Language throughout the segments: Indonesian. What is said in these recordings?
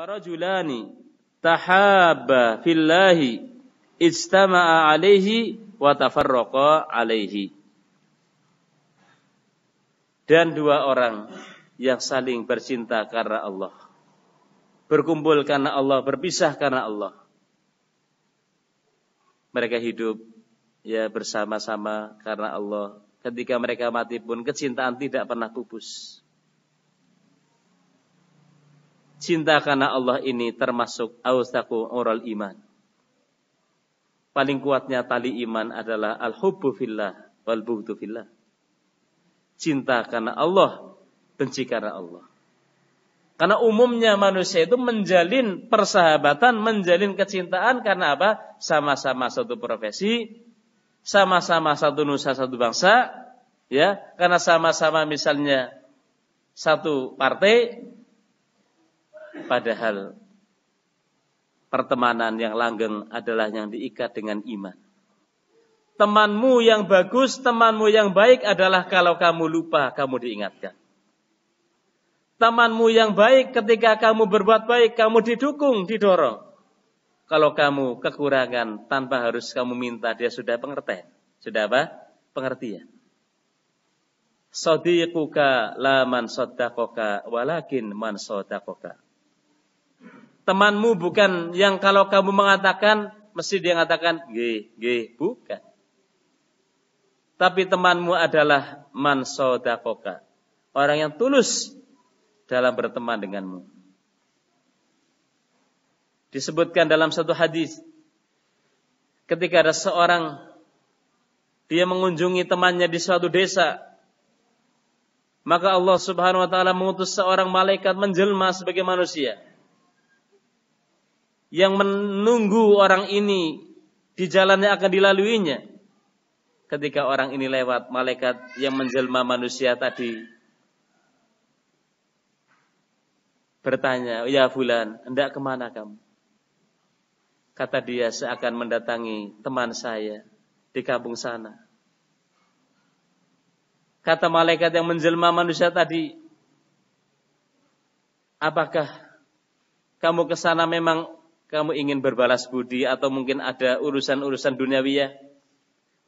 wa rajulani tahabba fillahi ijtama'a alaihi wa tafarraqa alaihi. Dan dua orang yang saling bercinta karena Allah, berkumpul karena Allah, berpisah karena Allah. Mereka hidup ya bersama-sama karena Allah. Ketika mereka mati pun kecintaan tidak pernah pupus. Cinta karena Allah ini termasuk awsaqu ural iman. Paling kuatnya tali iman adalah al-hubbu fillah wal bughdu fillah. Cinta karena Allah, benci karena Allah. Karena umumnya manusia itu menjalin persahabatan, menjalin kecintaan karena apa? Sama-sama satu profesi, sama-sama satu nusa, satu bangsa, ya, karena sama-sama misalnya satu partai, padahal pertemanan yang langgeng adalah yang diikat dengan iman. Temanmu yang bagus, temanmu yang baik adalah kalau kamu lupa, kamu diingatkan. Temanmu yang baik ketika kamu berbuat baik, kamu didukung, didorong. Kalau kamu kekurangan, tanpa harus kamu minta, dia sudah pengertian. Sudah apa? Pengertian. Sadiquka la man saddaqaka walakin man saddaqaka. Temanmu bukan yang kalau kamu mengatakan, mesti dia mengatakan, nggih, bukan. Tapi temanmu adalah man saddaqaka. Orang yang tulus dalam berteman denganmu. Disebutkan dalam satu hadis, ketika ada seorang dia mengunjungi temannya di suatu desa, maka Allah Subhanahu wa taala mengutus seorang malaikat menjelma sebagai manusia yang menunggu orang ini di jalan yang akan dilaluinya. Ketika orang ini lewat, malaikat yang menjelma manusia tadi bertanya, "Ya fulan, hendak kemana kamu?" Kata dia, "Saya akan mendatangi teman saya di kampung sana." Kata malaikat yang menjelma manusia tadi, "Apakah kamu ke sana memang kamu ingin berbalas budi atau mungkin ada urusan-urusan duniawiyah,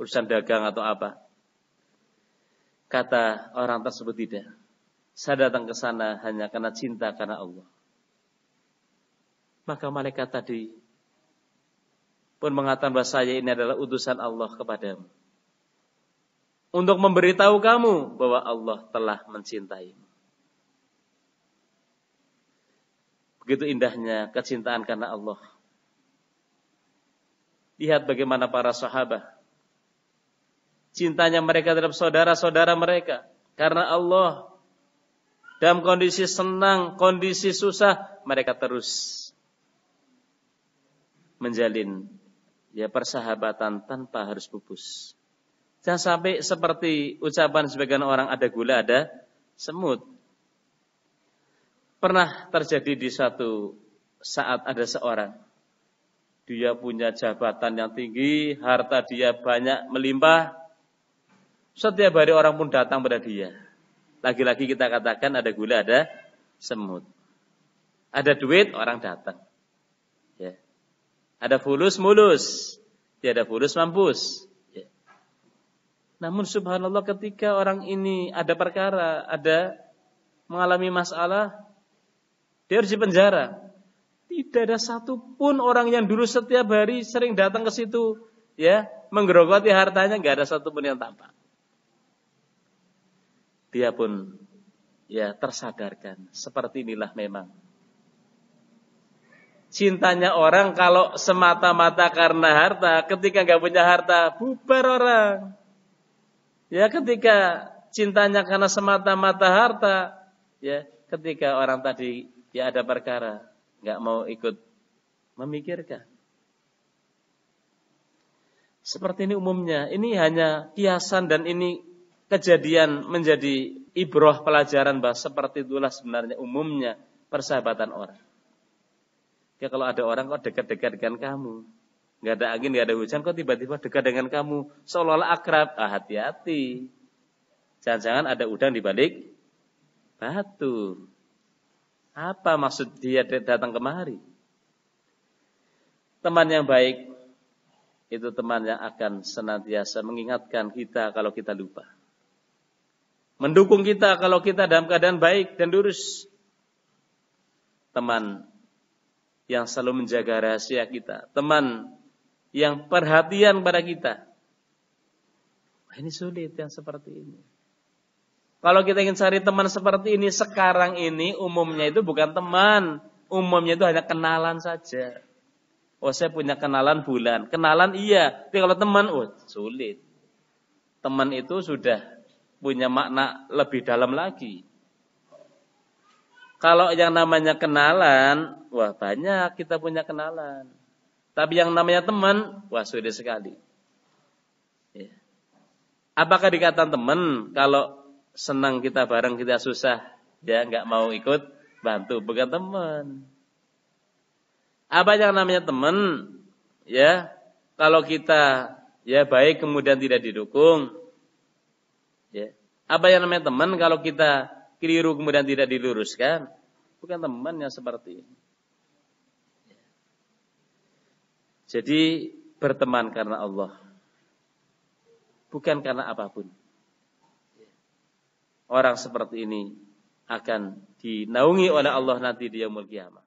urusan dagang atau apa?" Kata orang tersebut, "Tidak. Saya datang ke sana hanya karena cinta karena Allah." Maka malaikat tadi pun mengatakan bahwa saya ini adalah utusan Allah kepadamu untuk memberitahu kamu bahwa Allah telah mencintaimu. Begitu indahnya kecintaan karena Allah. Lihat bagaimana para sahabat, cintanya mereka terhadap saudara-saudara mereka karena Allah. Dalam kondisi senang, kondisi susah, mereka terus menjalin ya persahabatan tanpa harus pupus. Jangan sampai seperti ucapan sebagian orang, ada gula, ada semut. Pernah terjadi di suatu saat ada seorang, dia punya jabatan yang tinggi, harta dia banyak melimpah. Setiap hari orang pun datang pada dia. Lagi-lagi kita katakan ada gula, ada semut. Ada duit, orang datang. Ya. Ada fulus, mulus. Tiada fulus, mampus. Ya. Namun subhanallah ketika orang ini ada perkara, ada mengalami masalah, dia harus dipenjara. Tidak ada satupun orang yang dulu setiap hari sering datang ke situ, ya, menggerogoti hartanya, nggak ada satupun yang tampak. Dia pun ya tersadarkan, seperti inilah memang cintanya orang. Kalau semata-mata karena harta, ketika nggak punya harta, bubar orang. Ya, ketika cintanya karena semata-mata harta, ya, ketika orang tadi ya ada perkara, nggak mau ikut memikirkan. Seperti ini umumnya. Ini hanya kiasan dan ini kejadian menjadi ibrah, pelajaran bahwa seperti itulah sebenarnya umumnya persahabatan orang. Ya, kalau ada orang kok dekat-dekat dengan kamu, nggak ada angin, nggak ada hujan, kok tiba-tiba dekat dengan kamu, seolah-olah akrab, hati-hati. Jangan-jangan ada udang di balik batu. Apa maksud dia datang kemari? Teman yang baik itu teman yang akan senantiasa mengingatkan kita kalau kita lupa. Mendukung kita kalau kita dalam keadaan baik dan lurus. Teman yang selalu menjaga rahasia kita. Teman yang perhatian pada kita. Ini sulit yang seperti ini. Kalau kita ingin cari teman seperti ini, sekarang ini umumnya itu bukan teman. Umumnya itu hanya kenalan saja. Oh, saya punya kenalan bulan. Kenalan iya. Tapi kalau teman, sulit. Teman itu sudah punya makna lebih dalam lagi. Kalau yang namanya kenalan, banyak kita punya kenalan. Tapi yang namanya teman, sulit sekali. Ya. Apakah dikatakan teman kalau senang kita bareng, kita susah, ya nggak mau ikut bantu, bukan teman. Apa yang namanya teman? Ya, kalau kita ya baik kemudian tidak didukung. Ya. Apa yang namanya teman kalau kita keliru kemudian tidak diluruskan? Bukan teman yang seperti ini. Ya. Jadi berteman karena Allah, bukan karena apapun. Orang seperti ini akan dinaungi oleh Allah nanti di yaumul qiyamah.